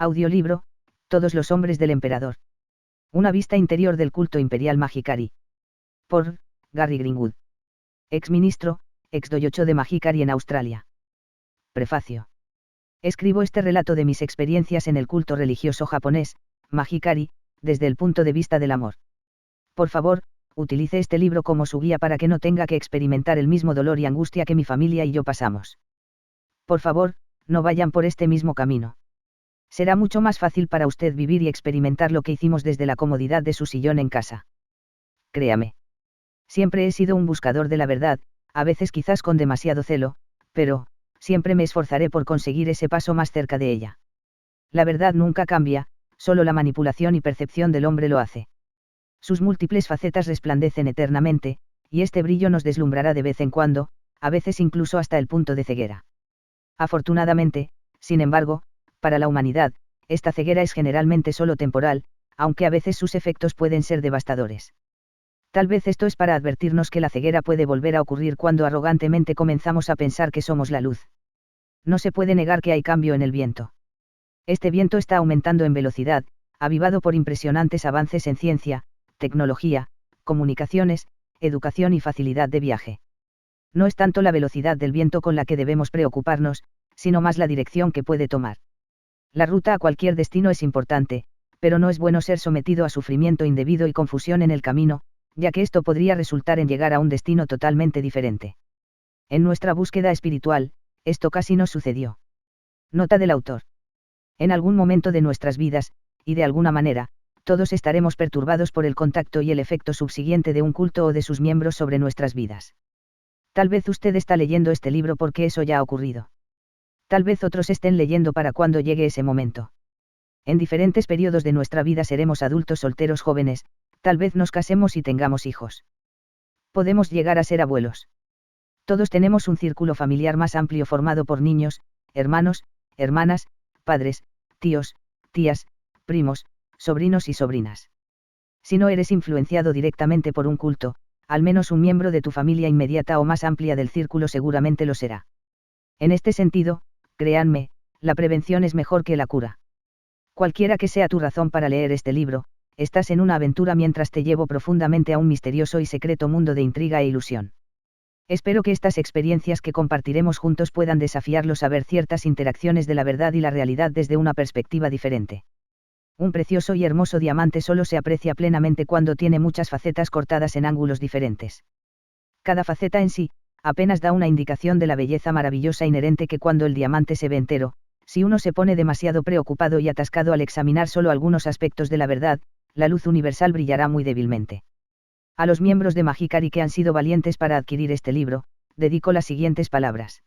Audiolibro, Todos los hombres del emperador. Una vista interior del culto imperial Mahikari. Por Gary Greenwood. Ex-ministro, ex-doyocho de Mahikari en Australia. Prefacio. Escribo este relato de mis experiencias en el culto religioso japonés, Mahikari, desde el punto de vista del amor. Por favor, utilice este libro como su guía para que no tenga que experimentar el mismo dolor y angustia que mi familia y yo pasamos. Por favor, no vayan por este mismo camino. Será mucho más fácil para usted vivir y experimentar lo que hicimos desde la comodidad de su sillón en casa. Créame. Siempre he sido un buscador de la verdad, a veces quizás con demasiado celo, pero, siempre me esforzaré por conseguir ese paso más cerca de ella. La verdad nunca cambia, solo la manipulación y percepción del hombre lo hace. Sus múltiples facetas resplandecen eternamente, y este brillo nos deslumbrará de vez en cuando, a veces incluso hasta el punto de ceguera. Afortunadamente, sin embargo, para la humanidad, esta ceguera es generalmente solo temporal, aunque a veces sus efectos pueden ser devastadores. Tal vez esto es para advertirnos que la ceguera puede volver a ocurrir cuando arrogantemente comenzamos a pensar que somos la luz. No se puede negar que hay cambio en el viento. Este viento está aumentando en velocidad, avivado por impresionantes avances en ciencia, tecnología, comunicaciones, educación y facilidad de viaje. No es tanto la velocidad del viento con la que debemos preocuparnos, sino más la dirección que puede tomar. La ruta a cualquier destino es importante, pero no es bueno ser sometido a sufrimiento indebido y confusión en el camino, ya que esto podría resultar en llegar a un destino totalmente diferente. En nuestra búsqueda espiritual, esto casi nos sucedió. Nota del autor. En algún momento de nuestras vidas, y de alguna manera, todos estaremos perturbados por el contacto y el efecto subsiguiente de un culto o de sus miembros sobre nuestras vidas. Tal vez usted está leyendo este libro porque eso ya ha ocurrido. Tal vez otros estén leyendo para cuando llegue ese momento. En diferentes periodos de nuestra vida seremos adultos solteros jóvenes, tal vez nos casemos y tengamos hijos. Podemos llegar a ser abuelos. Todos tenemos un círculo familiar más amplio formado por niños, hermanos, hermanas, padres, tíos, tías, primos, sobrinos y sobrinas. Si no eres influenciado directamente por un culto, al menos un miembro de tu familia inmediata o más amplia del círculo seguramente lo será. En este sentido, créanme, la prevención es mejor que la cura. Cualquiera que sea tu razón para leer este libro, estás en una aventura mientras te llevo profundamente a un misterioso y secreto mundo de intriga e ilusión. Espero que estas experiencias que compartiremos juntos puedan desafiarlos a ver ciertas interacciones de la verdad y la realidad desde una perspectiva diferente. Un precioso y hermoso diamante solo se aprecia plenamente cuando tiene muchas facetas cortadas en ángulos diferentes. Cada faceta en sí, apenas da una indicación de la belleza maravillosa inherente que cuando el diamante se ve entero, si uno se pone demasiado preocupado y atascado al examinar solo algunos aspectos de la verdad, la luz universal brillará muy débilmente. A los miembros de Mahikari que han sido valientes para adquirir este libro, dedico las siguientes palabras.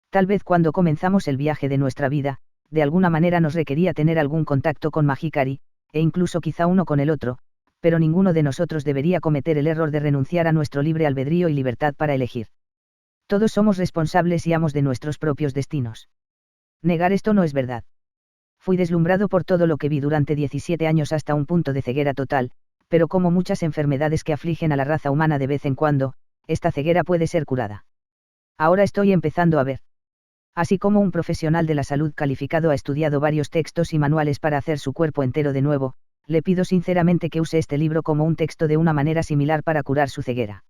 Tal vez cuando comenzamos el viaje de nuestra vida, de alguna manera nos requería tener algún contacto con Mahikari, e incluso quizá uno con el otro, pero ninguno de nosotros debería cometer el error de renunciar a nuestro libre albedrío y libertad para elegir. Todos somos responsables y amos de nuestros propios destinos. Negar esto no es verdad. Fui deslumbrado por todo lo que vi durante 17 años hasta un punto de ceguera total, pero como muchas enfermedades que afligen a la raza humana de vez en cuando, esta ceguera puede ser curada. Ahora estoy empezando a ver. Así como un profesional de la salud calificado ha estudiado varios textos y manuales para hacer su cuerpo entero de nuevo, le pido sinceramente que use este libro como un texto de una manera similar para curar su ceguera.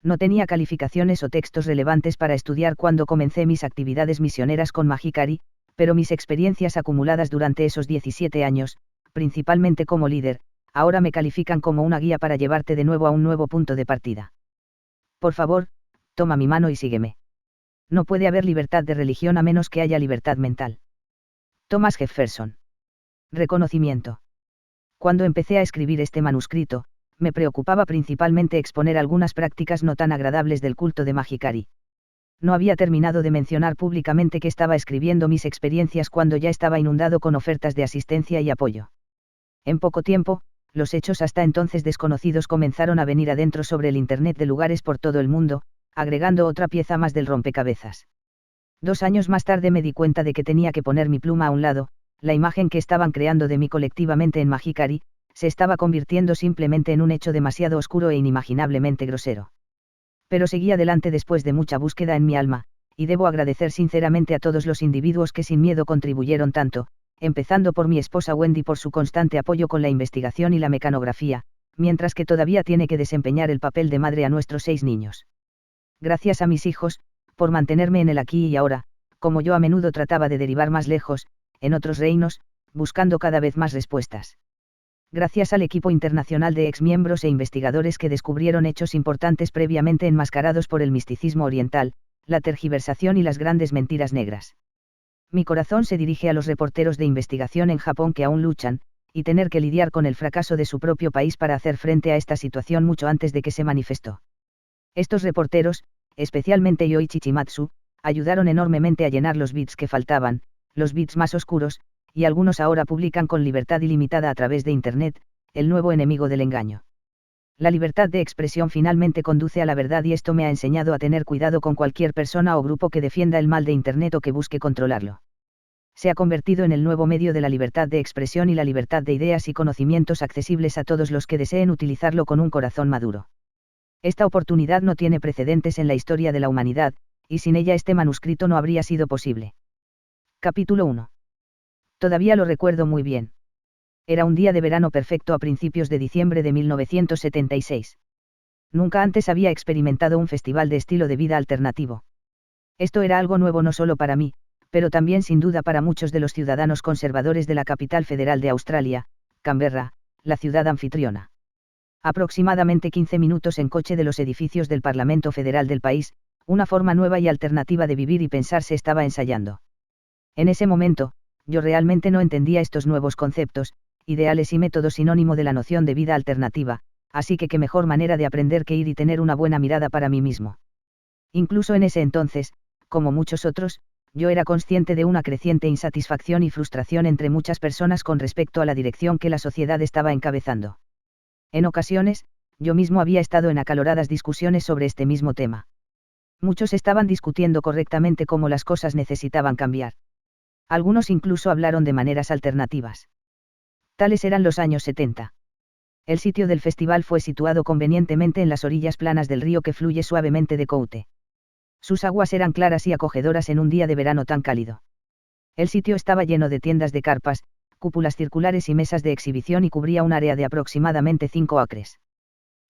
No tenía calificaciones o textos relevantes para estudiar cuando comencé mis actividades misioneras con Mahikari, pero mis experiencias acumuladas durante esos 17 años, principalmente como líder, ahora me califican como una guía para llevarte de nuevo a un nuevo punto de partida. Por favor, toma mi mano y sígueme. No puede haber libertad de religión a menos que haya libertad mental. Thomas Jefferson. Reconocimiento. Cuando empecé a escribir este manuscrito, me preocupaba principalmente exponer algunas prácticas no tan agradables del culto de Mahikari. No había terminado de mencionar públicamente que estaba escribiendo mis experiencias cuando ya estaba inundado con ofertas de asistencia y apoyo. En poco tiempo, los hechos hasta entonces desconocidos comenzaron a venir adentro sobre el Internet de lugares por todo el mundo, agregando otra pieza más del rompecabezas. 2 años más tarde me di cuenta de que tenía que poner mi pluma a un lado, la imagen que estaban creando de mí colectivamente en Mahikari, se estaba convirtiendo simplemente en un hecho demasiado oscuro e inimaginablemente grosero. Pero seguí adelante después de mucha búsqueda en mi alma, y debo agradecer sinceramente a todos los individuos que sin miedo contribuyeron tanto, empezando por mi esposa Wendy por su constante apoyo con la investigación y la mecanografía, mientras que todavía tiene que desempeñar el papel de madre a nuestros 6 niños. Gracias a mis hijos, por mantenerme en el aquí y ahora, como yo a menudo trataba de derivar más lejos, en otros reinos, buscando cada vez más respuestas. Gracias al equipo internacional de exmiembros e investigadores que descubrieron hechos importantes previamente enmascarados por el misticismo oriental, la tergiversación y las grandes mentiras negras. Mi corazón se dirige a los reporteros de investigación en Japón que aún luchan, y tener que lidiar con el fracaso de su propio país para hacer frente a esta situación mucho antes de que se manifestó. Estos reporteros, especialmente Yoichi Chimatsu, ayudaron enormemente a llenar los bits que faltaban, los bits más oscuros, y algunos ahora publican con libertad ilimitada a través de Internet, el nuevo enemigo del engaño. La libertad de expresión finalmente conduce a la verdad y esto me ha enseñado a tener cuidado con cualquier persona o grupo que defienda el mal de Internet o que busque controlarlo. Se ha convertido en el nuevo medio de la libertad de expresión y la libertad de ideas y conocimientos accesibles a todos los que deseen utilizarlo con un corazón maduro. Esta oportunidad no tiene precedentes en la historia de la humanidad, y sin ella este manuscrito no habría sido posible. Capítulo 1. Todavía lo recuerdo muy bien. Era un día de verano perfecto a principios de diciembre de 1976. Nunca antes había experimentado un festival de estilo de vida alternativo. Esto era algo nuevo no solo para mí, pero también sin duda para muchos de los ciudadanos conservadores de la capital federal de Australia, Canberra, la ciudad anfitriona. Aproximadamente 15 minutos en coche de los edificios del Parlamento Federal del país, una forma nueva y alternativa de vivir y pensar se estaba ensayando. En ese momento, yo realmente no entendía estos nuevos conceptos, ideales y métodos sinónimo de la noción de vida alternativa, así que qué mejor manera de aprender que ir y tener una buena mirada para mí mismo. Incluso en ese entonces, como muchos otros, yo era consciente de una creciente insatisfacción y frustración entre muchas personas con respecto a la dirección que la sociedad estaba encabezando. En ocasiones, yo mismo había estado en acaloradas discusiones sobre este mismo tema. Muchos estaban discutiendo correctamente cómo las cosas necesitaban cambiar. Algunos incluso hablaron de maneras alternativas. Tales eran los años 70. El sitio del festival fue situado convenientemente en las orillas planas del río que fluye suavemente de Coute. Sus aguas eran claras y acogedoras en un día de verano tan cálido. El sitio estaba lleno de tiendas de carpas, cúpulas circulares y mesas de exhibición y cubría un área de aproximadamente 5 acres.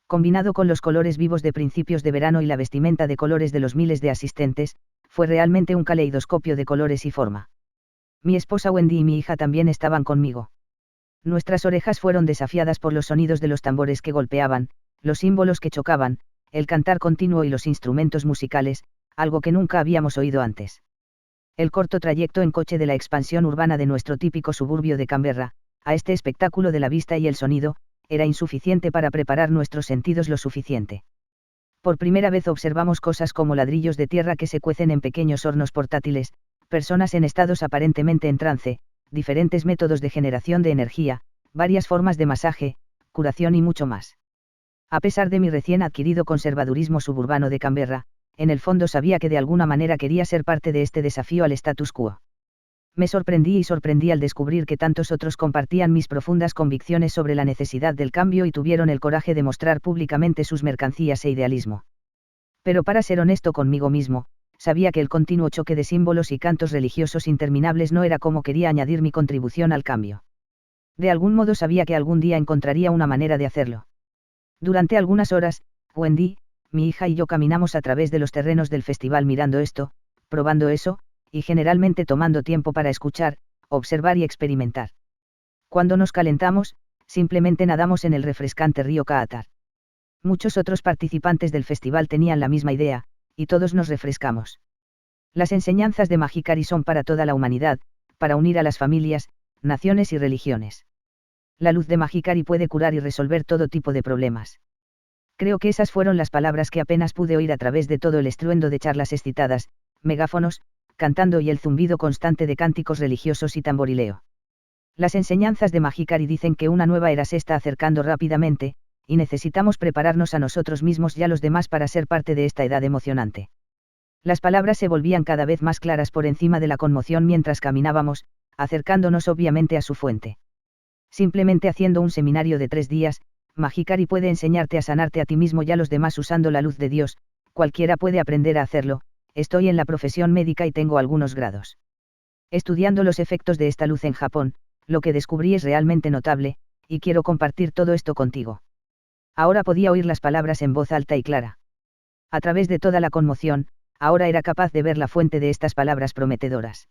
Combinado con los colores vivos de principios de verano y la vestimenta de colores de los miles de asistentes, fue realmente un caleidoscopio de colores y forma. Mi esposa Wendy y mi hija también estaban conmigo. Nuestras orejas fueron desafiadas por los sonidos de los tambores que golpeaban, los símbolos que chocaban, el cantar continuo y los instrumentos musicales, algo que nunca habíamos oído antes. El corto trayecto en coche de la expansión urbana de nuestro típico suburbio de Canberra, a este espectáculo de la vista y el sonido, era insuficiente para preparar nuestros sentidos lo suficiente. Por primera vez observamos cosas como ladrillos de tierra que se cuecen en pequeños hornos portátiles, personas en estados aparentemente en trance, diferentes métodos de generación de energía, varias formas de masaje, curación y mucho más. A pesar de mi recién adquirido conservadurismo suburbano de Canberra, en el fondo sabía que de alguna manera quería ser parte de este desafío al status quo. Me sorprendí al descubrir que tantos otros compartían mis profundas convicciones sobre la necesidad del cambio y tuvieron el coraje de mostrar públicamente sus mercancías e idealismo. Pero para ser honesto conmigo mismo, sabía que el continuo choque de símbolos y cantos religiosos interminables no era como quería añadir mi contribución al cambio. De algún modo sabía que algún día encontraría una manera de hacerlo. Durante algunas horas, Wendy, mi hija y yo caminamos a través de los terrenos del festival mirando esto, probando eso, y generalmente tomando tiempo para escuchar, observar y experimentar. Cuando nos calentamos, simplemente nadamos en el refrescante río Kaatar. Muchos otros participantes del festival tenían la misma idea, y todos nos refrescamos. Las enseñanzas de Mahikari son para toda la humanidad, para unir a las familias, naciones y religiones. La luz de Mahikari puede curar y resolver todo tipo de problemas. Creo que esas fueron las palabras que apenas pude oír a través de todo el estruendo de charlas excitadas, megáfonos, cantando y el zumbido constante de cánticos religiosos y tamborileo. Las enseñanzas de Mahikari dicen que una nueva era se está acercando rápidamente, y necesitamos prepararnos a nosotros mismos y a los demás para ser parte de esta edad emocionante. Las palabras se volvían cada vez más claras por encima de la conmoción mientras caminábamos, acercándonos obviamente a su fuente. Simplemente haciendo un seminario de 3 días, Mahikari puede enseñarte a sanarte a ti mismo y a los demás usando la luz de Dios, cualquiera puede aprender a hacerlo, estoy en la profesión médica y tengo algunos grados. Estudiando los efectos de esta luz en Japón, lo que descubrí es realmente notable, y quiero compartir todo esto contigo. Ahora podía oír las palabras en voz alta y clara. A través de toda la conmoción, ahora era capaz de ver la fuente de estas palabras prometedoras.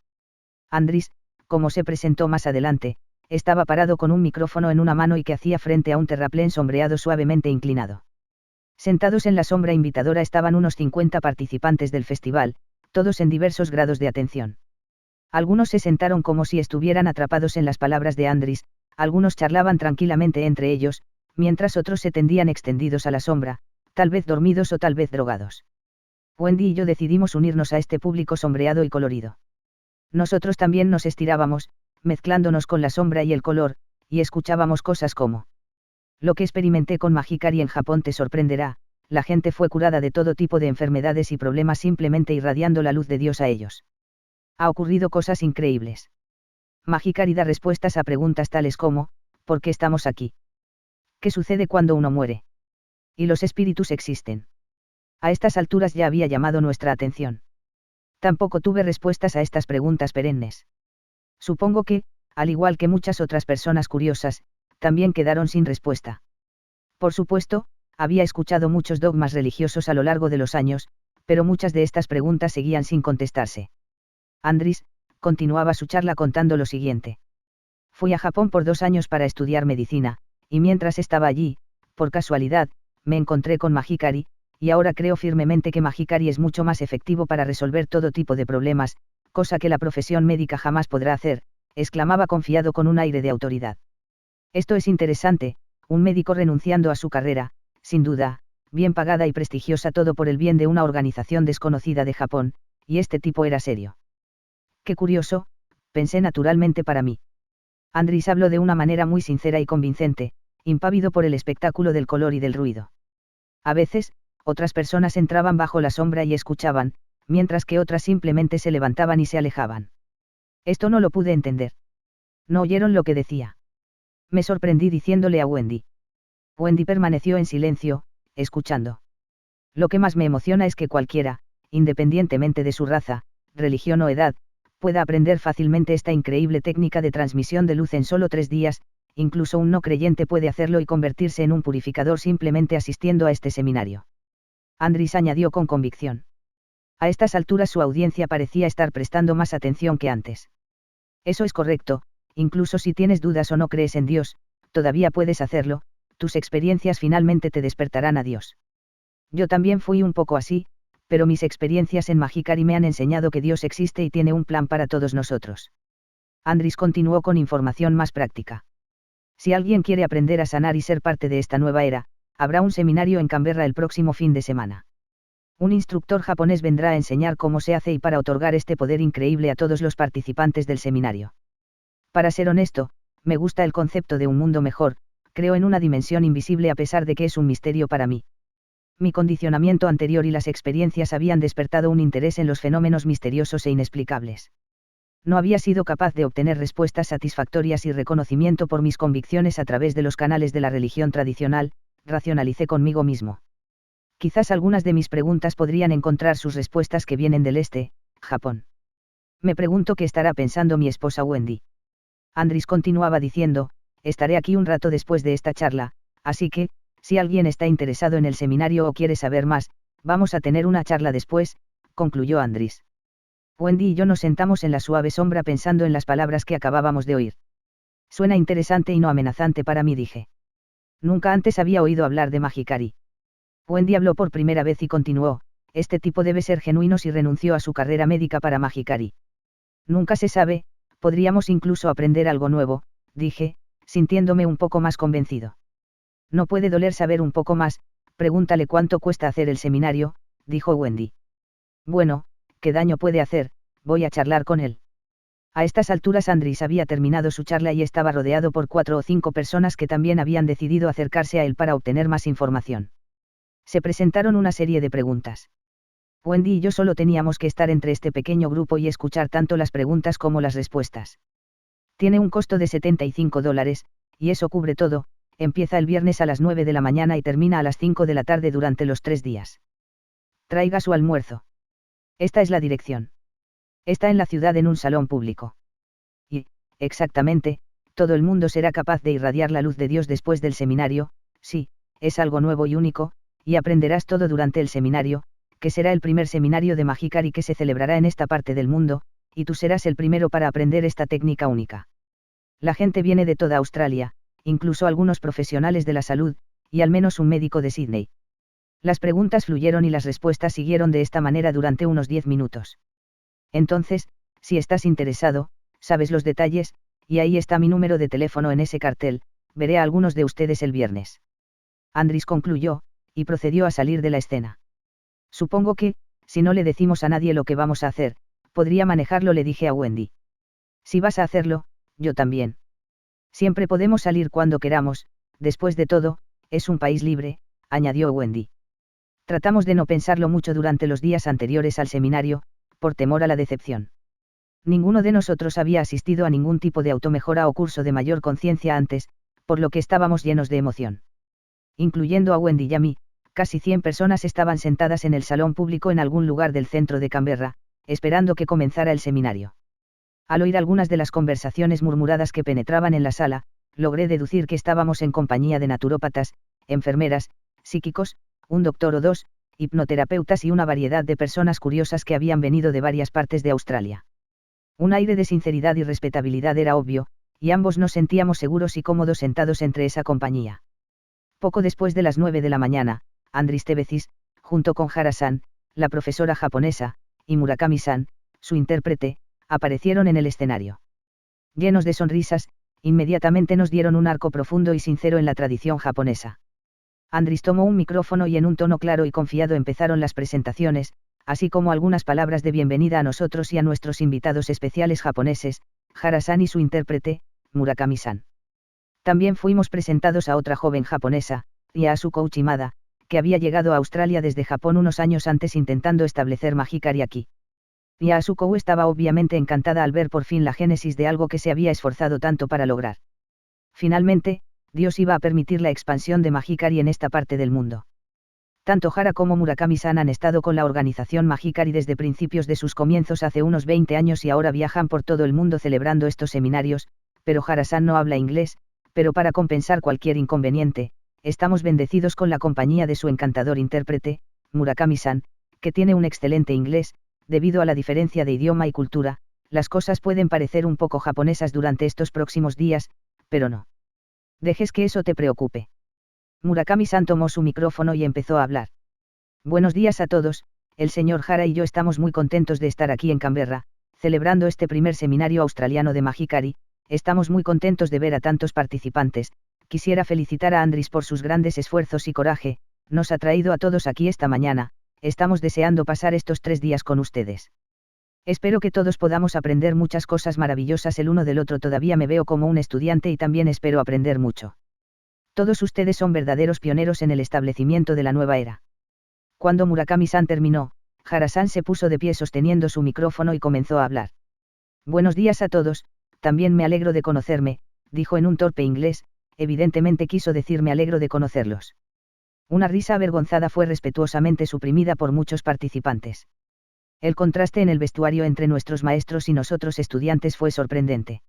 Andris, como se presentó más adelante, estaba parado con un micrófono en una mano y que hacía frente a un terraplén sombreado suavemente inclinado. Sentados en la sombra invitadora estaban unos 50 participantes del festival, todos en diversos grados de atención. Algunos se sentaron como si estuvieran atrapados en las palabras de Andris, algunos charlaban tranquilamente entre ellos, mientras otros se tendían extendidos a la sombra, tal vez dormidos o tal vez drogados. Wendy y yo decidimos unirnos a este público sombreado y colorido. Nosotros también nos estirábamos, mezclándonos con la sombra y el color, y escuchábamos cosas como: lo que experimenté con Mahikari en Japón te sorprenderá, la gente fue curada de todo tipo de enfermedades y problemas simplemente irradiando la luz de Dios a ellos. Ha ocurrido cosas increíbles. Mahikari da respuestas a preguntas tales como: ¿por qué estamos aquí? ¿Qué sucede cuando uno muere? ¿Y los espíritus existen? A estas alturas ya había llamado nuestra atención. Tampoco tuve respuestas a estas preguntas perennes. Supongo que, al igual que muchas otras personas curiosas, también quedaron sin respuesta. Por supuesto, había escuchado muchos dogmas religiosos a lo largo de los años, pero muchas de estas preguntas seguían sin contestarse. Andris continuaba su charla contando lo siguiente. Fui a Japón por 2 años para estudiar medicina, y mientras estaba allí, por casualidad, me encontré con Mahikari, y ahora creo firmemente que Mahikari es mucho más efectivo para resolver todo tipo de problemas, cosa que la profesión médica jamás podrá hacer, exclamaba confiado con un aire de autoridad. Esto es interesante, un médico renunciando a su carrera, sin duda, bien pagada y prestigiosa, todo por el bien de una organización desconocida de Japón, y este tipo era serio. Qué curioso, pensé naturalmente para mí. Andris habló de una manera muy sincera y convincente, impávido por el espectáculo del color y del ruido. A veces, otras personas entraban bajo la sombra y escuchaban, mientras que otras simplemente se levantaban y se alejaban. Esto no lo pude entender. No oyeron lo que decía. Me sorprendí diciéndole a Wendy. Wendy permaneció en silencio, escuchando. Lo que más me emociona es que cualquiera, independientemente de su raza, religión o edad, pueda aprender fácilmente esta increíble técnica de transmisión de luz en solo 3 días, incluso un no creyente puede hacerlo y convertirse en un purificador simplemente asistiendo a este seminario. Andris añadió con convicción. A estas alturas su audiencia parecía estar prestando más atención que antes. Eso es correcto, incluso si tienes dudas o no crees en Dios, todavía puedes hacerlo, tus experiencias finalmente te despertarán a Dios. Yo también fui un poco así, pero mis experiencias en Mahikari me han enseñado que Dios existe y tiene un plan para todos nosotros. Andris continuó con información más práctica. Si alguien quiere aprender a sanar y ser parte de esta nueva era, habrá un seminario en Canberra el próximo fin de semana. Un instructor japonés vendrá a enseñar cómo se hace y para otorgar este poder increíble a todos los participantes del seminario. Para ser honesto, me gusta el concepto de un mundo mejor, creo en una dimensión invisible a pesar de que es un misterio para mí. Mi condicionamiento anterior y las experiencias habían despertado un interés en los fenómenos misteriosos e inexplicables. No había sido capaz de obtener respuestas satisfactorias y reconocimiento por mis convicciones a través de los canales de la religión tradicional, racionalicé conmigo mismo. Quizás algunas de mis preguntas podrían encontrar sus respuestas que vienen del este, Japón. Me pregunto qué estará pensando mi esposa Wendy. Andris continuaba diciendo, estaré aquí un rato después de esta charla, así que, si alguien está interesado en el seminario o quiere saber más, vamos a tener una charla después, concluyó Andris. Wendy y yo nos sentamos en la suave sombra pensando en las palabras que acabábamos de oír. Suena interesante y no amenazante para mí, dije. Nunca antes había oído hablar de Mahikari. Wendy habló por primera vez y continuó, este tipo debe ser genuino si renunció a su carrera médica para Mahikari. Nunca se sabe, podríamos incluso aprender algo nuevo, dije, sintiéndome un poco más convencido. No puede doler saber un poco más, pregúntale cuánto cuesta hacer el seminario, dijo Wendy. Bueno, ¿qué daño puede hacer? Voy a charlar con él. A estas alturas Andris había terminado su charla y estaba rodeado por 4 o 5 personas que también habían decidido acercarse a él para obtener más información. Se presentaron una serie de preguntas. Wendy y yo solo teníamos que estar entre este pequeño grupo y escuchar tanto las preguntas como las respuestas. Tiene un costo de $75, y eso cubre todo, empieza el viernes a las 9 de la mañana y termina a las 5 de la tarde durante los 3 días. Traiga su almuerzo. Esta es la dirección. Está en la ciudad en un salón público. Y, exactamente, todo el mundo será capaz de irradiar la luz de Dios después del seminario, sí, es algo nuevo y único, y aprenderás todo durante el seminario, que será el primer seminario de Mahikari que se celebrará en esta parte del mundo, y tú serás el primero para aprender esta técnica única. La gente viene de toda Australia, incluso algunos profesionales de la salud, y al menos un médico de Sydney. Las preguntas fluyeron y las respuestas siguieron de esta manera durante unos 10 minutos. Entonces, si estás interesado, sabes los detalles, y ahí está mi número de teléfono en ese cartel, veré a algunos de ustedes el viernes. Andris concluyó, y procedió a salir de la escena. Supongo que, si no le decimos a nadie lo que vamos a hacer, podría manejarlo, le dije a Wendy. Si vas a hacerlo, yo también. Siempre podemos salir cuando queramos, después de todo, es un país libre, añadió Wendy. Tratamos de no pensarlo mucho durante los días anteriores al seminario, por temor a la decepción. Ninguno de nosotros había asistido a ningún tipo de automejora o curso de mayor conciencia antes, por lo que estábamos llenos de emoción. Incluyendo a Wendy y a mí, casi 100 personas estaban sentadas en el salón público en algún lugar del centro de Canberra, esperando que comenzara el seminario. Al oír algunas de las conversaciones murmuradas que penetraban en la sala, logré deducir que estábamos en compañía de naturópatas, enfermeras, psíquicos, un doctor o dos, hipnoterapeutas y una variedad de personas curiosas que habían venido de varias partes de Australia. Un aire de sinceridad y respetabilidad era obvio, y ambos nos sentíamos seguros y cómodos sentados entre esa compañía. Poco después de las 9 de la mañana, Andris Tebecis, junto con Hara-san, la profesora japonesa, y Murakami-san, su intérprete, aparecieron en el escenario. Llenos de sonrisas, inmediatamente nos dieron un arco profundo y sincero en la tradición japonesa. Andris tomó un micrófono y en un tono claro y confiado empezaron las presentaciones, así como algunas palabras de bienvenida a nosotros y a nuestros invitados especiales japoneses, Hara-san y su intérprete, Murakami-san. También fuimos presentados a otra joven japonesa, Yasuko Uchimada, que había llegado a Australia desde Japón unos años antes intentando establecer Mahikari aquí. Yasuko estaba obviamente encantada al ver por fin la génesis de algo que se había esforzado tanto para lograr. Finalmente, Dios iba a permitir la expansión de Mahikari en esta parte del mundo. Tanto Hara como Murakami-san han estado con la organización Mahikari desde principios de sus comienzos hace unos 20 años y ahora viajan por todo el mundo celebrando estos seminarios, pero Hara-san no habla inglés, pero para compensar cualquier inconveniente, estamos bendecidos con la compañía de su encantador intérprete, Murakami-san, que tiene un excelente inglés. Debido a la diferencia de idioma y cultura, las cosas pueden parecer un poco japonesas durante estos próximos días, pero no. Dejes que eso te preocupe. Murakami-san tomó su micrófono y empezó a hablar. Buenos días a todos, el señor Hara y yo estamos muy contentos de estar aquí en Canberra, celebrando este primer seminario australiano de Mahikari. Estamos muy contentos de ver a tantos participantes. Quisiera felicitar a Andris por sus grandes esfuerzos y coraje, nos ha traído a todos aquí esta mañana. Estamos deseando pasar estos 3 días con ustedes. Espero que todos podamos aprender muchas cosas maravillosas el uno del otro. Todavía me veo como un estudiante y también espero aprender mucho. Todos ustedes son verdaderos pioneros en el establecimiento de la nueva era. Cuando Murakami-san terminó, Hara-san se puso de pie sosteniendo su micrófono y comenzó a hablar. Buenos días a todos, también me alegro de conocerme, dijo en un torpe inglés, evidentemente quiso decir me alegro de conocerlos. Una risa avergonzada fue respetuosamente suprimida por muchos participantes. El contraste en el vestuario entre nuestros maestros y nosotros estudiantes fue sorprendente.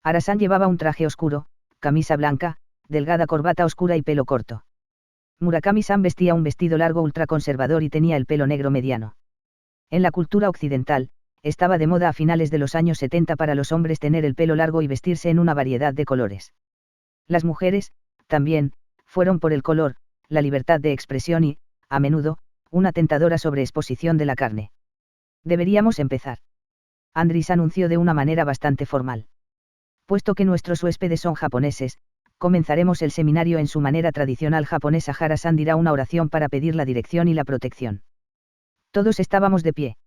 Hara-san llevaba un traje oscuro, camisa blanca, delgada corbata oscura y pelo corto. Murakami-san vestía un vestido largo ultraconservador y tenía el pelo negro mediano. En la cultura occidental, estaba de moda a finales de los años 70 para los hombres tener el pelo largo y vestirse en una variedad de colores. Las mujeres, también, fueron por el color, la libertad de expresión y, a menudo, una tentadora sobreexposición de la carne. Deberíamos empezar. Andris anunció de una manera bastante formal. Puesto que nuestros huéspedes son japoneses, comenzaremos el seminario en su manera tradicional japonesa. Hara-san dirá una oración para pedir la dirección y la protección. Todos estábamos de pie.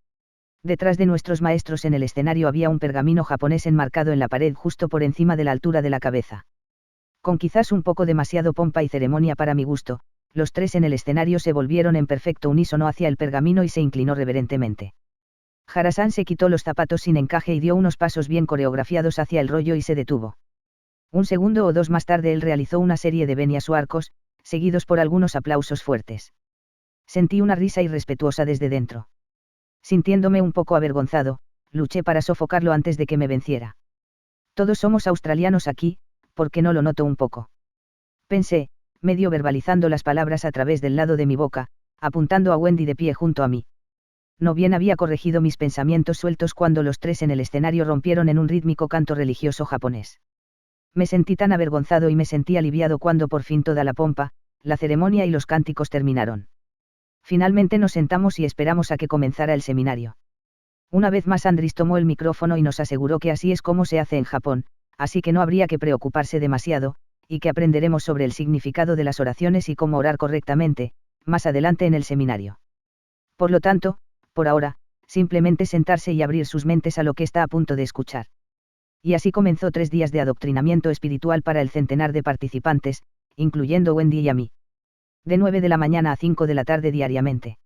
Detrás de nuestros maestros en el escenario había un pergamino japonés enmarcado en la pared justo por encima de la altura de la cabeza. Con quizás un poco demasiado pompa y ceremonia para mi gusto, los tres en el escenario se volvieron en perfecto unísono hacia el pergamino y se inclinó reverentemente. Hara-san se quitó los zapatos sin encaje y dio unos pasos bien coreografiados hacia el rollo y se detuvo. Un segundo o dos más tarde él realizó una serie de venias o arcos, seguidos por algunos aplausos fuertes. Sentí una risa irrespetuosa desde dentro. Sintiéndome un poco avergonzado, luché para sofocarlo antes de que me venciera. Todos somos australianos aquí, ¿por qué no lo noto un poco? Pensé, medio verbalizando las palabras a través del lado de mi boca, apuntando a Wendy de pie junto a mí. No bien había corregido mis pensamientos sueltos cuando los tres en el escenario rompieron en un rítmico canto religioso japonés. Me sentí tan avergonzado y me sentí aliviado cuando por fin toda la pompa, la ceremonia y los cánticos terminaron. Finalmente nos sentamos y esperamos a que comenzara el seminario. Una vez más Andris tomó el micrófono y nos aseguró que así es como se hace en Japón, así que no habría que preocuparse demasiado, y que aprenderemos sobre el significado de las oraciones y cómo orar correctamente, más adelante en el seminario. Por lo tanto, por ahora, simplemente sentarse y abrir sus mentes a lo que está a punto de escuchar. Y así comenzó 3 días de adoctrinamiento espiritual para el centenar de participantes, incluyendo Wendy y a mí. De 9 de la mañana a 5 de la tarde diariamente.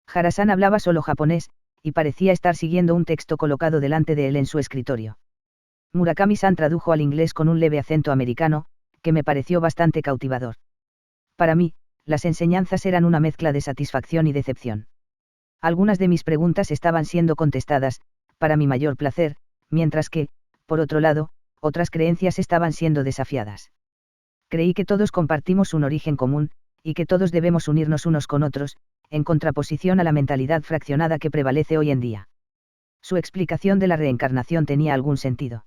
Harasan hablaba solo japonés, y parecía estar siguiendo un texto colocado delante de él en su escritorio. Murakami-san tradujo al inglés con un leve acento americano, que me pareció bastante cautivador. Para mí, las enseñanzas eran una mezcla de satisfacción y decepción. Algunas de mis preguntas estaban siendo contestadas, para mi mayor placer, mientras que, por otro lado, otras creencias estaban siendo desafiadas. Creí que todos compartimos un origen común, y que todos debemos unirnos unos con otros, en contraposición a la mentalidad fraccionada que prevalece hoy en día. Su explicación de la reencarnación tenía algún sentido.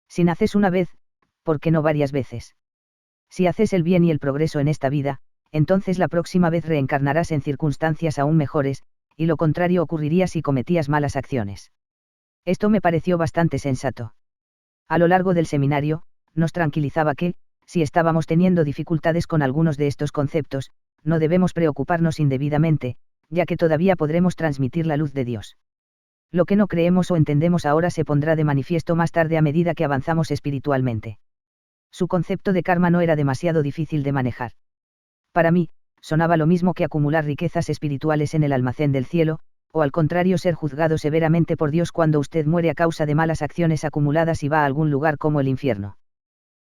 Si naces una vez, ¿por qué no varias veces? Si haces el bien y el progreso en esta vida, entonces la próxima vez reencarnarás en circunstancias aún mejores, y lo contrario ocurriría si cometías malas acciones. Esto me pareció bastante sensato. A lo largo del seminario, nos tranquilizaba que, si estábamos teniendo dificultades con algunos de estos conceptos, no debemos preocuparnos indebidamente, ya que todavía podremos transmitir la luz de Dios. Lo que no creemos o entendemos ahora se pondrá de manifiesto más tarde a medida que avanzamos espiritualmente. Su concepto de karma no era demasiado difícil de manejar. Para mí, sonaba lo mismo que acumular riquezas espirituales en el almacén del cielo, o al contrario ser juzgado severamente por Dios cuando usted muere a causa de malas acciones acumuladas y va a algún lugar como el infierno.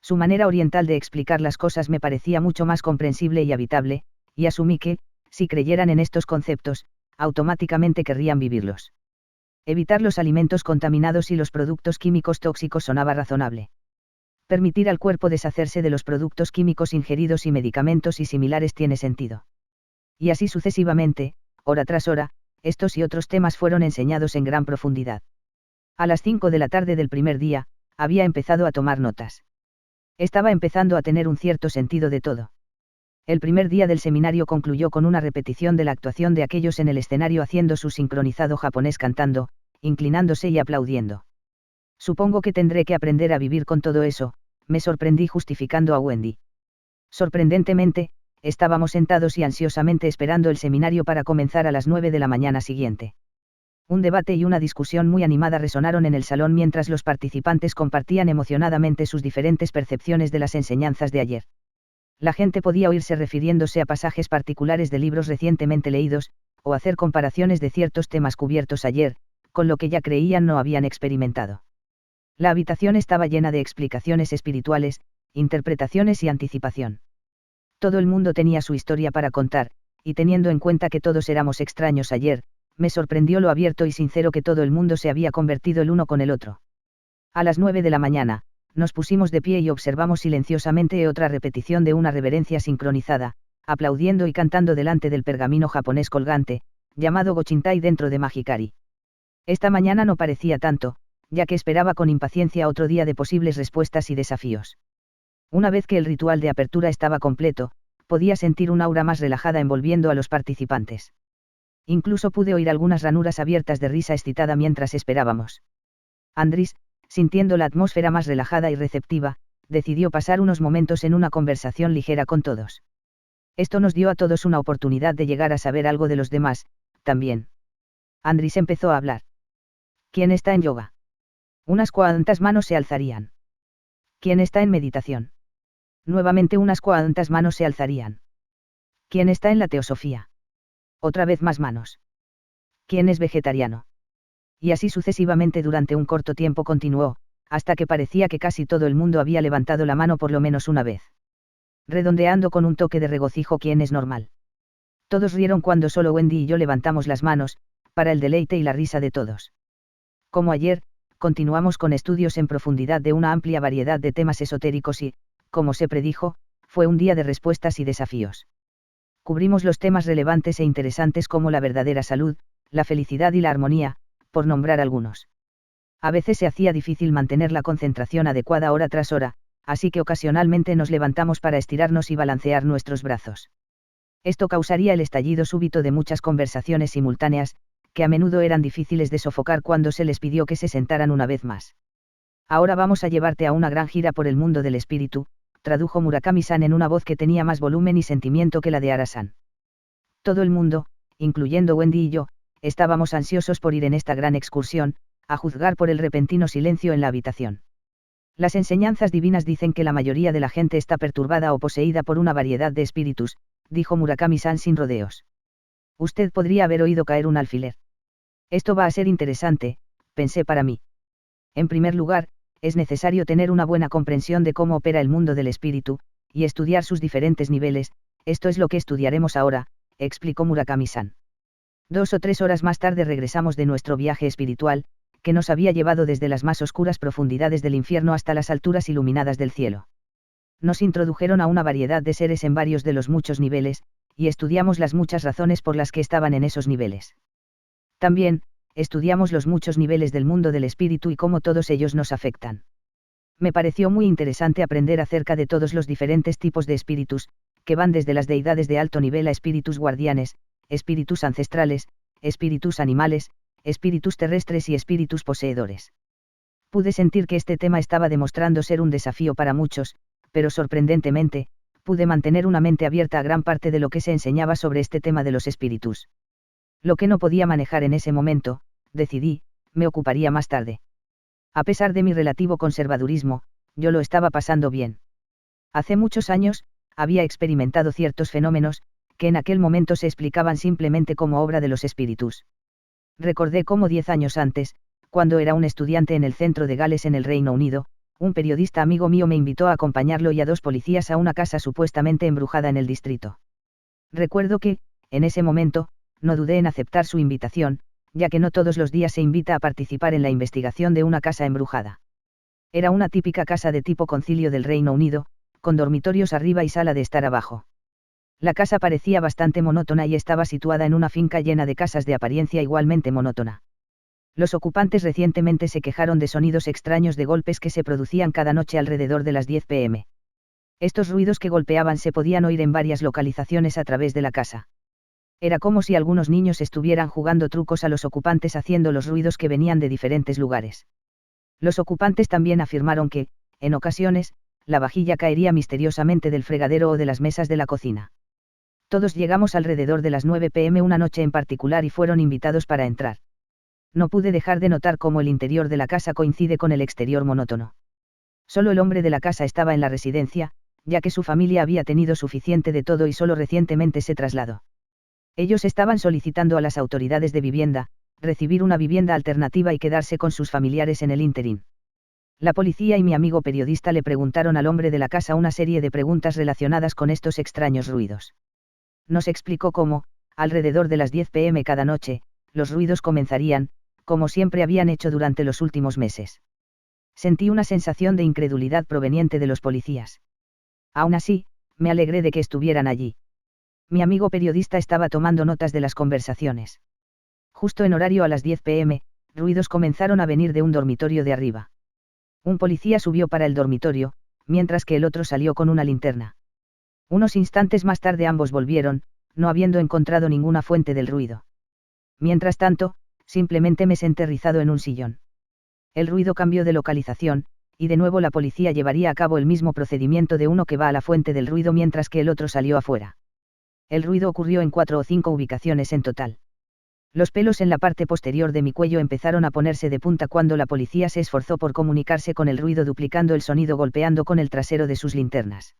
Su manera oriental de explicar las cosas me parecía mucho más comprensible y habitable, y asumí que, si creyeran en estos conceptos, automáticamente querrían vivirlos. Evitar los alimentos contaminados y los productos químicos tóxicos sonaba razonable. Permitir al cuerpo deshacerse de los productos químicos ingeridos y medicamentos y similares tiene sentido. Y así sucesivamente, hora tras hora, estos y otros temas fueron enseñados en gran profundidad. A las 5 de la tarde del primer día, había empezado a tomar notas. Estaba empezando a tener un cierto sentido de todo. El primer día del seminario concluyó con una repetición de la actuación de aquellos en el escenario haciendo su sincronizado japonés cantando, inclinándose y aplaudiendo. Supongo que tendré que aprender a vivir con todo eso, me sorprendí justificando a Wendy. Sorprendentemente, estábamos sentados y ansiosamente esperando el seminario para comenzar a las 9 de la mañana siguiente. Un debate y una discusión muy animada resonaron en el salón mientras los participantes compartían emocionadamente sus diferentes percepciones de las enseñanzas de ayer. La gente podía oírse refiriéndose a pasajes particulares de libros recientemente leídos, o hacer comparaciones de ciertos temas cubiertos ayer, con lo que ya creían no habían experimentado. La habitación estaba llena de explicaciones espirituales, interpretaciones y anticipación. Todo el mundo tenía su historia para contar, y teniendo en cuenta que todos éramos extraños ayer, me sorprendió lo abierto y sincero que todo el mundo se había convertido el uno con el otro. A las 9 de la mañana, nos pusimos de pie y observamos silenciosamente otra repetición de una reverencia sincronizada, aplaudiendo y cantando delante del pergamino japonés colgante, llamado Gochintai dentro de Mahikari. Esta mañana no parecía tanto, ya que esperaba con impaciencia otro día de posibles respuestas y desafíos. Una vez que el ritual de apertura estaba completo, podía sentir un aura más relajada envolviendo a los participantes. Incluso pude oír algunas ranuras abiertas de risa excitada mientras esperábamos. Andris, sintiendo la atmósfera más relajada y receptiva, decidió pasar unos momentos en una conversación ligera con todos. Esto nos dio a todos una oportunidad de llegar a saber algo de los demás, también. Andris empezó a hablar. ¿Quién está en yoga? Unas cuantas manos se alzarían. ¿Quién está en meditación? Nuevamente unas cuantas manos se alzarían. ¿Quién está en la teosofía? Otra vez más manos. ¿Quién es vegetariano? Y así sucesivamente durante un corto tiempo continuó, hasta que parecía que casi todo el mundo había levantado la mano por lo menos una vez. Redondeando con un toque de regocijo ¿quién es normal? Todos rieron cuando solo Wendy y yo levantamos las manos, para el deleite y la risa de todos. Como ayer, continuamos con estudios en profundidad de una amplia variedad de temas esotéricos y, como se predijo, fue un día de respuestas y desafíos. Cubrimos los temas relevantes e interesantes como la verdadera salud, la felicidad y la armonía, por nombrar algunos. A veces se hacía difícil mantener la concentración adecuada hora tras hora, así que ocasionalmente nos levantamos para estirarnos y balancear nuestros brazos. Esto causaría el estallido súbito de muchas conversaciones simultáneas, que a menudo eran difíciles de sofocar cuando se les pidió que se sentaran una vez más. Ahora vamos a llevarte a una gran gira por el mundo del espíritu, tradujo Murakami-san en una voz que tenía más volumen y sentimiento que la de Ara-san. Todo el mundo, incluyendo Wendy y yo, estábamos ansiosos por ir en esta gran excursión, a juzgar por el repentino silencio en la habitación. Las enseñanzas divinas dicen que la mayoría de la gente está perturbada o poseída por una variedad de espíritus, dijo Murakami-san sin rodeos. Usted podría haber oído caer un alfiler. Esto va a ser interesante, pensé para mí. En primer lugar, es necesario tener una buena comprensión de cómo opera el mundo del espíritu, y estudiar sus diferentes niveles. Esto es lo que estudiaremos ahora, explicó Murakami-san. 2 o 3 horas más tarde regresamos de nuestro viaje espiritual, que nos había llevado desde las más oscuras profundidades del infierno hasta las alturas iluminadas del cielo. Nos introdujeron a una variedad de seres en varios de los muchos niveles, y estudiamos las muchas razones por las que estaban en esos niveles. También, estudiamos los muchos niveles del mundo del espíritu y cómo todos ellos nos afectan. Me pareció muy interesante aprender acerca de todos los diferentes tipos de espíritus, que van desde las deidades de alto nivel a espíritus guardianes, espíritus ancestrales, espíritus animales, espíritus terrestres y espíritus poseedores. Pude sentir que este tema estaba demostrando ser un desafío para muchos, pero sorprendentemente, pude mantener una mente abierta a gran parte de lo que se enseñaba sobre este tema de los espíritus. Lo que no podía manejar en ese momento, decidí, me ocuparía más tarde. A pesar de mi relativo conservadurismo, yo lo estaba pasando bien. Hace muchos años, había experimentado ciertos fenómenos, que en aquel momento se explicaban simplemente como obra de los espíritus. Recordé cómo 10 años antes, cuando era un estudiante en el centro de Gales en el Reino Unido, un periodista amigo mío me invitó a acompañarlo y a 2 policías a una casa supuestamente embrujada en el distrito. Recuerdo que, en ese momento, no dudé en aceptar su invitación, ya que no todos los días se invita a participar en la investigación de una casa embrujada. Era una típica casa de tipo concilio del Reino Unido, con dormitorios arriba y sala de estar abajo. La casa parecía bastante monótona y estaba situada en una finca llena de casas de apariencia igualmente monótona. Los ocupantes recientemente se quejaron de sonidos extraños de golpes que se producían cada noche alrededor de las 10 p.m. Estos ruidos que golpeaban se podían oír en varias localizaciones a través de la casa. Era como si algunos niños estuvieran jugando trucos a los ocupantes haciendo los ruidos que venían de diferentes lugares. Los ocupantes también afirmaron que, en ocasiones, la vajilla caería misteriosamente del fregadero o de las mesas de la cocina. Todos llegamos alrededor de las 9 p.m. una noche en particular y fueron invitados para entrar. No pude dejar de notar cómo el interior de la casa coincide con el exterior monótono. Solo el hombre de la casa estaba en la residencia, ya que su familia había tenido suficiente de todo y solo recientemente se trasladó. Ellos estaban solicitando a las autoridades de vivienda, recibir una vivienda alternativa y quedarse con sus familiares en el ínterin. La policía y mi amigo periodista le preguntaron al hombre de la casa una serie de preguntas relacionadas con estos extraños ruidos. Nos explicó cómo, alrededor de las 10 p.m. cada noche, los ruidos comenzarían, como siempre habían hecho durante los últimos meses. Sentí una sensación de incredulidad proveniente de los policías. Aún así, me alegré de que estuvieran allí. Mi amigo periodista estaba tomando notas de las conversaciones. Justo en horario a las 10 p.m., ruidos comenzaron a venir de un dormitorio de arriba. Un policía subió para el dormitorio, mientras que el otro salió con una linterna. Unos instantes más tarde ambos volvieron, no habiendo encontrado ninguna fuente del ruido. Mientras tanto, simplemente me senté rizado en un sillón. El ruido cambió de localización, y de nuevo la policía llevaría a cabo el mismo procedimiento de uno que va a la fuente del ruido mientras que el otro salió afuera. El ruido ocurrió en 4 o 5 ubicaciones en total. Los pelos en la parte posterior de mi cuello empezaron a ponerse de punta cuando la policía se esforzó por comunicarse con el ruido duplicando el sonido golpeando con el trasero de sus linternas.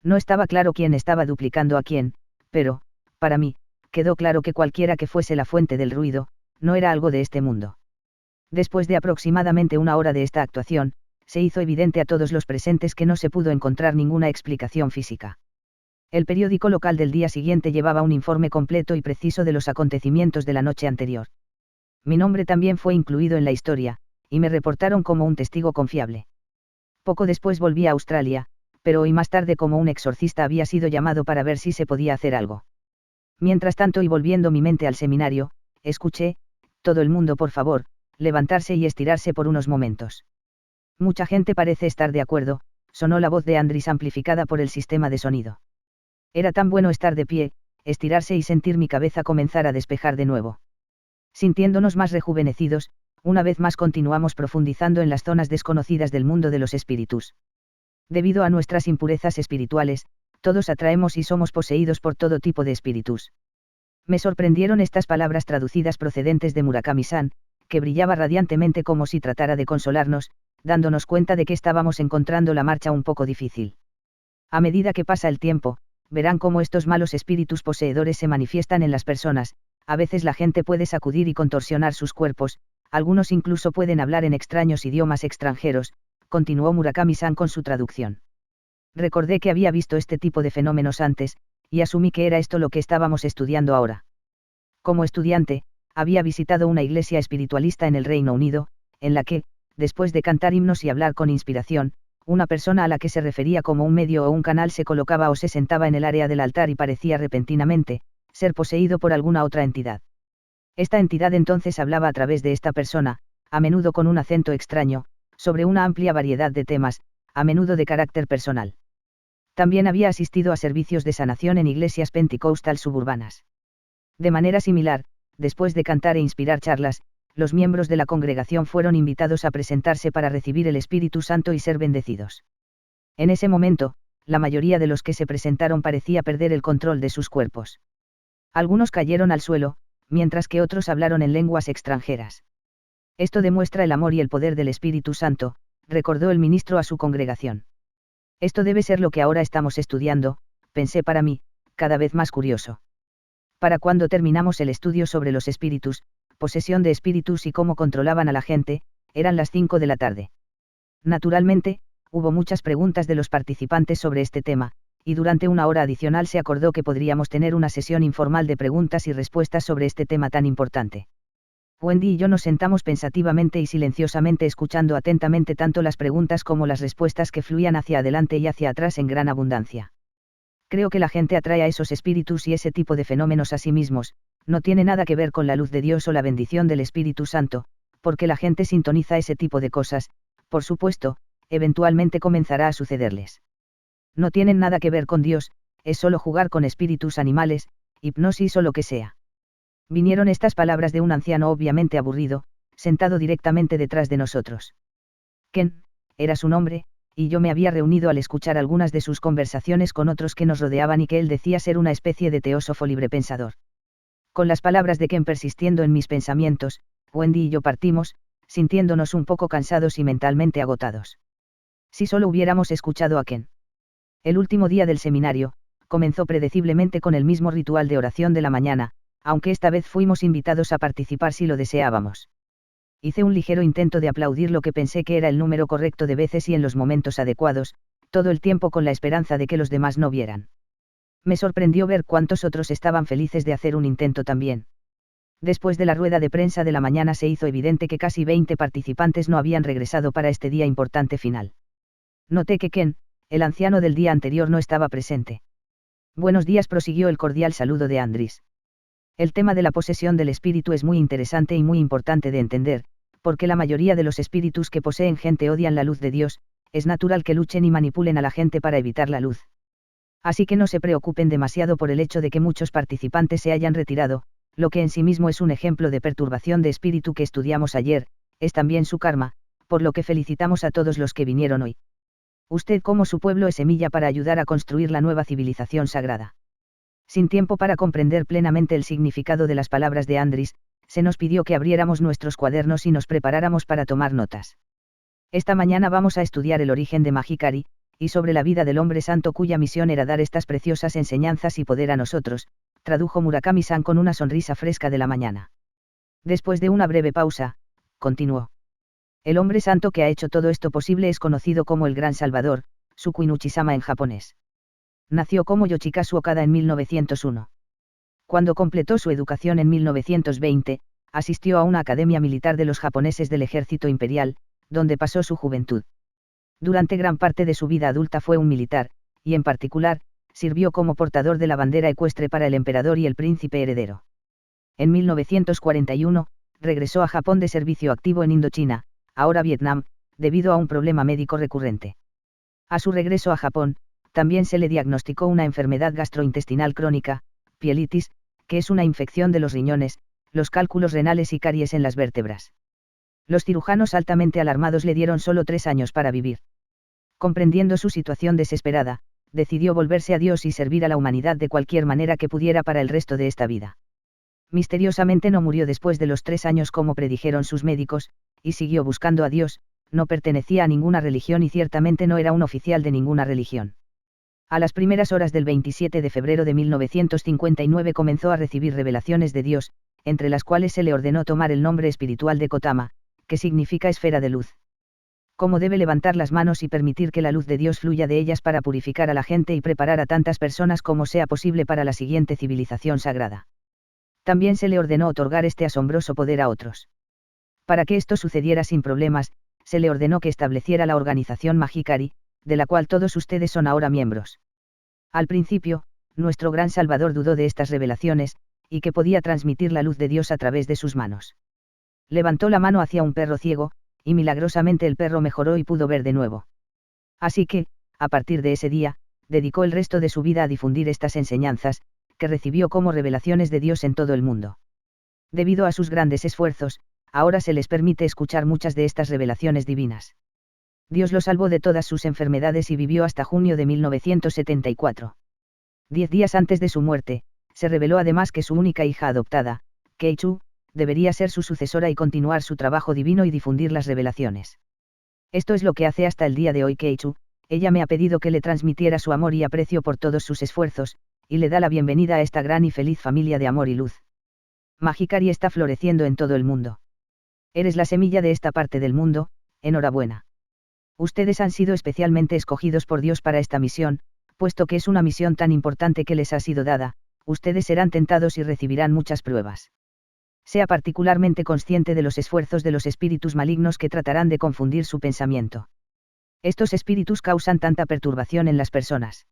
No estaba claro quién estaba duplicando a quién, pero, para mí, quedó claro que cualquiera que fuese la fuente del ruido, no era algo de este mundo. Después de aproximadamente 1 hora de esta actuación, se hizo evidente a todos los presentes que no se pudo encontrar ninguna explicación física. El periódico local del día siguiente llevaba un informe completo y preciso de los acontecimientos de la noche anterior. Mi nombre también fue incluido en la historia, y me reportaron como un testigo confiable. Poco después volví a Australia, pero hoy más tarde como un exorcista había sido llamado para ver si se podía hacer algo. Mientras tanto y volviendo mi mente al seminario, escuché, todo el mundo por favor, levantarse y estirarse por unos momentos. Mucha gente parece estar de acuerdo, sonó la voz de Andris amplificada por el sistema de sonido. Era tan bueno estar de pie, estirarse y sentir mi cabeza comenzar a despejar de nuevo. Sintiéndonos más rejuvenecidos, una vez más continuamos profundizando en las zonas desconocidas del mundo de los espíritus. Debido a nuestras impurezas espirituales, todos atraemos y somos poseídos por todo tipo de espíritus. Me sorprendieron estas palabras traducidas procedentes de Murakami-san, que brillaba radiantemente como si tratara de consolarnos, dándonos cuenta de que estábamos encontrando la marcha un poco difícil. A medida que pasa el tiempo, verán cómo estos malos espíritus poseedores se manifiestan en las personas, a veces la gente puede sacudir y contorsionar sus cuerpos, algunos incluso pueden hablar en extraños idiomas extranjeros, continuó Murakami-san con su traducción. Recordé que había visto este tipo de fenómenos antes, y asumí que era esto lo que estábamos estudiando ahora. Como estudiante, había visitado una iglesia espiritualista en el Reino Unido, en la que, después de cantar himnos y hablar con inspiración, una persona a la que se refería como un medio o un canal se colocaba o se sentaba en el área del altar y parecía repentinamente ser poseído por alguna otra entidad. Esta entidad entonces hablaba a través de esta persona, a menudo con un acento extraño, sobre una amplia variedad de temas, a menudo de carácter personal. También había asistido a servicios de sanación en iglesias pentecostal suburbanas. De manera similar, después de cantar e inspirar charlas, los miembros de la congregación fueron invitados a presentarse para recibir el Espíritu Santo y ser bendecidos. En ese momento, la mayoría de los que se presentaron parecía perder el control de sus cuerpos. Algunos cayeron al suelo, mientras que otros hablaron en lenguas extranjeras. Esto demuestra el amor y el poder del Espíritu Santo, recordó el ministro a su congregación. Esto debe ser lo que ahora estamos estudiando, pensé para mí, cada vez más curioso. Para cuando terminamos el estudio sobre los espíritus, posesión de espíritus y cómo controlaban a la gente, eran las 5 de la tarde. Naturalmente, hubo muchas preguntas de los participantes sobre este tema, y durante una hora adicional se acordó que podríamos tener una sesión informal de preguntas y respuestas sobre este tema tan importante. Wendy y yo nos sentamos pensativamente y silenciosamente escuchando atentamente tanto las preguntas como las respuestas que fluían hacia adelante y hacia atrás en gran abundancia. Creo que la gente atrae a esos espíritus y ese tipo de fenómenos a sí mismos, no tiene nada que ver con la luz de Dios o la bendición del Espíritu Santo, porque la gente sintoniza ese tipo de cosas, por supuesto, eventualmente comenzará a sucederles. No tienen nada que ver con Dios, es solo jugar con espíritus animales, hipnosis o lo que sea. Vinieron estas palabras de un anciano obviamente aburrido, sentado directamente detrás de nosotros. Ken, era su nombre, y yo me había reunido al escuchar algunas de sus conversaciones con otros que nos rodeaban y que él decía ser una especie de teósofo librepensador. Con las palabras de Ken persistiendo en mis pensamientos, Wendy y yo partimos, sintiéndonos un poco cansados y mentalmente agotados. Si solo hubiéramos escuchado a Ken. El último día del seminario, comenzó predeciblemente con el mismo ritual de oración de la mañana, aunque esta vez fuimos invitados a participar si lo deseábamos. Hice un ligero intento de aplaudir lo que pensé que era el número correcto de veces y en los momentos adecuados, todo el tiempo con la esperanza de que los demás no vieran. Me sorprendió ver cuántos otros estaban felices de hacer un intento también. Después de la rueda de prensa de la mañana se hizo evidente que casi 20 participantes no habían regresado para este día importante final. Noté que Ken, el anciano del día anterior, no estaba presente. Buenos días, prosiguió el cordial saludo de Andris. El tema de la posesión del espíritu es muy interesante y muy importante de entender, porque la mayoría de los espíritus que poseen gente odian la luz de Dios, es natural que luchen y manipulen a la gente para evitar la luz. Así que no se preocupen demasiado por el hecho de que muchos participantes se hayan retirado, lo que en sí mismo es un ejemplo de perturbación de espíritu que estudiamos ayer, es también su karma, por lo que felicitamos a todos los que vinieron hoy. Usted como su pueblo es semilla para ayudar a construir la nueva civilización sagrada. Sin tiempo para comprender plenamente el significado de las palabras de Andris, se nos pidió que abriéramos nuestros cuadernos y nos preparáramos para tomar notas. Esta mañana vamos a estudiar el origen de Mahikari, y sobre la vida del hombre santo cuya misión era dar estas preciosas enseñanzas y poder a nosotros, tradujo Murakami-san con una sonrisa fresca de la mañana. Después de una breve pausa, continuó. El hombre santo que ha hecho todo esto posible es conocido como el Gran Salvador, Sukuinuchi-sama en japonés. Nació como Yoshikazu Okada en 1901. Cuando completó su educación en 1920, asistió a una academia militar de los japoneses del ejército imperial, donde pasó su juventud. Durante gran parte de su vida adulta fue un militar, y en particular, sirvió como portador de la bandera ecuestre para el emperador y el príncipe heredero. En 1941, regresó a Japón de servicio activo en Indochina, ahora Vietnam, debido a un problema médico recurrente. A su regreso a Japón, también se le diagnosticó una enfermedad gastrointestinal crónica, pielitis, que es una infección de los riñones, los cálculos renales y caries en las vértebras. Los cirujanos altamente alarmados le dieron solo 3 años para vivir. Comprendiendo su situación desesperada, decidió volverse a Dios y servir a la humanidad de cualquier manera que pudiera para el resto de esta vida. Misteriosamente no murió después de los 3 años como predijeron sus médicos, y siguió buscando a Dios. No pertenecía a ninguna religión y ciertamente no era un oficial de ninguna religión. A las primeras horas del 27 de febrero de 1959 comenzó a recibir revelaciones de Dios, entre las cuales se le ordenó tomar el nombre espiritual de Kotama, que significa esfera de luz. Cómo debe levantar las manos y permitir que la luz de Dios fluya de ellas para purificar a la gente y preparar a tantas personas como sea posible para la siguiente civilización sagrada. También se le ordenó otorgar este asombroso poder a otros. Para que esto sucediera sin problemas, se le ordenó que estableciera la organización Mahikari, de la cual todos ustedes son ahora miembros. Al principio, nuestro gran Salvador dudó de estas revelaciones, y que podía transmitir la luz de Dios a través de sus manos. Levantó la mano hacia un perro ciego, y milagrosamente el perro mejoró y pudo ver de nuevo. Así que, a partir de ese día, dedicó el resto de su vida a difundir estas enseñanzas, que recibió como revelaciones de Dios en todo el mundo. Debido a sus grandes esfuerzos, ahora se les permite escuchar muchas de estas revelaciones divinas. Dios lo salvó de todas sus enfermedades y vivió hasta junio de 1974. 10 días antes de su muerte, se reveló además que su única hija adoptada, Keichu, debería ser su sucesora y continuar su trabajo divino y difundir las revelaciones. Esto es lo que hace hasta el día de hoy Keichu. Ella me ha pedido que le transmitiera su amor y aprecio por todos sus esfuerzos, y le da la bienvenida a esta gran y feliz familia de amor y luz. Mahikari está floreciendo en todo el mundo. Eres la semilla de esta parte del mundo, enhorabuena. Ustedes han sido especialmente escogidos por Dios para esta misión, puesto que es una misión tan importante que les ha sido dada. Ustedes serán tentados y recibirán muchas pruebas. Sea particularmente consciente de los esfuerzos de los espíritus malignos que tratarán de confundir su pensamiento. Estos espíritus causan tanta perturbación en las personas.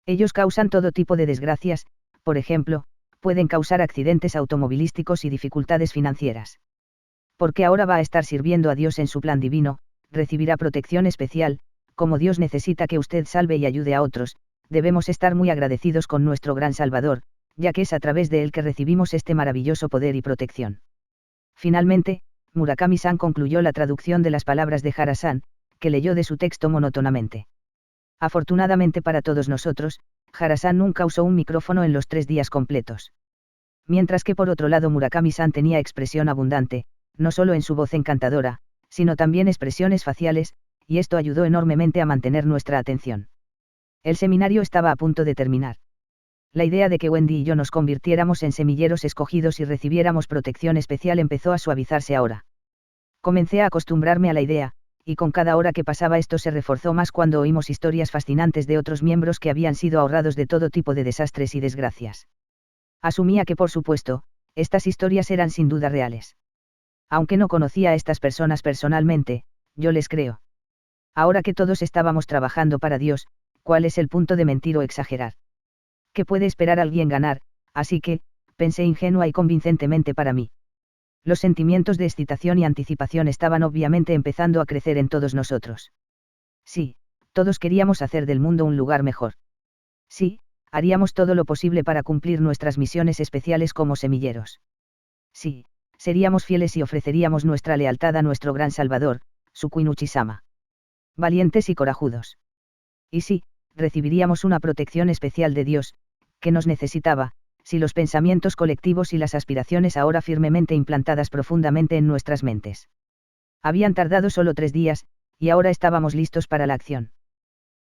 Ellos causan todo tipo de desgracias, por ejemplo, pueden causar accidentes automovilísticos y dificultades financieras. Porque ahora va a estar sirviendo a Dios en su plan divino, recibirá protección especial. Como Dios necesita que usted salve y ayude a otros, debemos estar muy agradecidos con nuestro gran Salvador, ya que es a través de él que recibimos este maravilloso poder y protección. Finalmente, Murakami-san concluyó la traducción de las palabras de Hara-san, que leyó de su texto monótonamente. Afortunadamente para todos nosotros, Hara-san nunca usó un micrófono en los 3 días completos. Mientras que por otro lado Murakami-san tenía expresión abundante, no solo en su voz encantadora, sino también expresiones faciales, y esto ayudó enormemente a mantener nuestra atención. El seminario estaba a punto de terminar. La idea de que Wendy y yo nos convirtiéramos en semilleros escogidos y recibiéramos protección especial empezó a suavizarse ahora. Comencé a acostumbrarme a la idea, y con cada hora que pasaba esto se reforzó más cuando oímos historias fascinantes de otros miembros que habían sido ahorrados de todo tipo de desastres y desgracias. Asumía que por supuesto, estas historias eran sin duda reales. Aunque no conocía a estas personas personalmente, yo les creo. Ahora que todos estábamos trabajando para Dios, ¿cuál es el punto de mentir o exagerar? ¿Qué puede esperar alguien ganar? Así que, pensé ingenua y convincentemente para mí. Los sentimientos de excitación y anticipación estaban obviamente empezando a crecer en todos nosotros. Sí, todos queríamos hacer del mundo un lugar mejor. Sí, haríamos todo lo posible para cumplir nuestras misiones especiales como semilleros. Sí, seríamos fieles y ofreceríamos nuestra lealtad a nuestro gran Salvador, Sukuinuchi-sama. Valientes y corajudos. Y sí, recibiríamos una protección especial de Dios, que nos necesitaba, si los pensamientos colectivos y las aspiraciones ahora firmemente implantadas profundamente en nuestras mentes. Habían tardado solo 3 días, y ahora estábamos listos para la acción.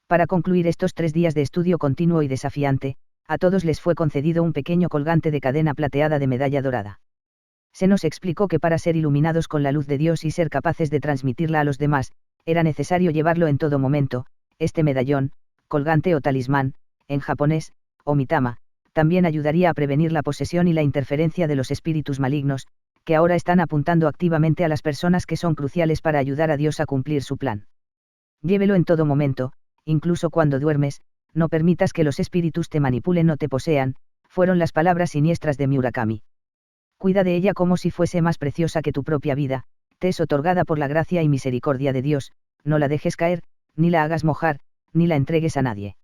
Para concluir estos 3 días de estudio continuo y desafiante, a todos les fue concedido un pequeño colgante de cadena plateada de medalla dorada. Se nos explicó que para ser iluminados con la luz de Dios y ser capaces de transmitirla a los demás, era necesario llevarlo en todo momento. Este medallón, colgante o talismán, en japonés, o mitama, también ayudaría a prevenir la posesión y la interferencia de los espíritus malignos, que ahora están apuntando activamente a las personas que son cruciales para ayudar a Dios a cumplir su plan. Llévelo en todo momento, incluso cuando duermes, no permitas que los espíritus te manipulen o te posean, fueron las palabras siniestras de Murakami. Cuida de ella como si fuese más preciosa que tu propia vida, te es otorgada por la gracia y misericordia de Dios, no la dejes caer, ni la hagas mojar, ni la entregues a nadie.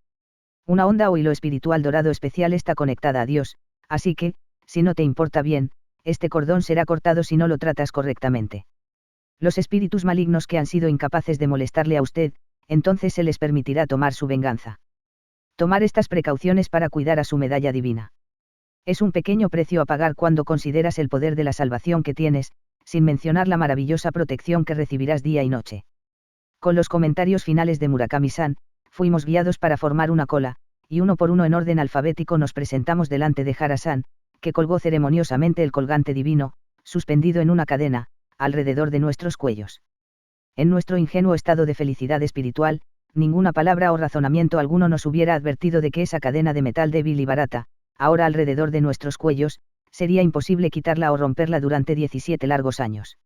Una onda o hilo espiritual dorado especial está conectada a Dios, así que, si no te importa bien, este cordón será cortado si no lo tratas correctamente. Los espíritus malignos que han sido incapaces de molestarle a usted, entonces se les permitirá tomar su venganza. Tomar estas precauciones para cuidar a su medalla divina. Es un pequeño precio a pagar cuando consideras el poder de la salvación que tienes, sin mencionar la maravillosa protección que recibirás día y noche. Con los comentarios finales de Murakami-san, fuimos guiados para formar una cola, y uno por uno en orden alfabético nos presentamos delante de Hara-san, que colgó ceremoniosamente el colgante divino, suspendido en una cadena, alrededor de nuestros cuellos. En nuestro ingenuo estado de felicidad espiritual, ninguna palabra o razonamiento alguno nos hubiera advertido de que esa cadena de metal débil y barata, ahora alrededor de nuestros cuellos, sería imposible quitarla o romperla durante 17 largos años.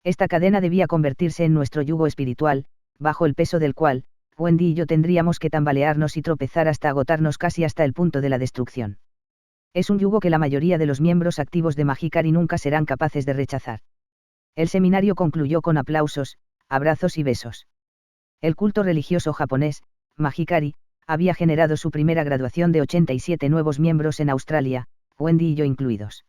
Esta cadena debía convertirse en nuestro yugo espiritual, bajo el peso del cual, Wendy y yo tendríamos que tambalearnos y tropezar hasta agotarnos casi hasta el punto de la destrucción. Es un yugo que la mayoría de los miembros activos de Mahikari nunca serán capaces de rechazar. El seminario concluyó con aplausos, abrazos y besos. El culto religioso japonés, Mahikari, había generado su primera graduación de 87 nuevos miembros en Australia, Wendy y yo incluidos.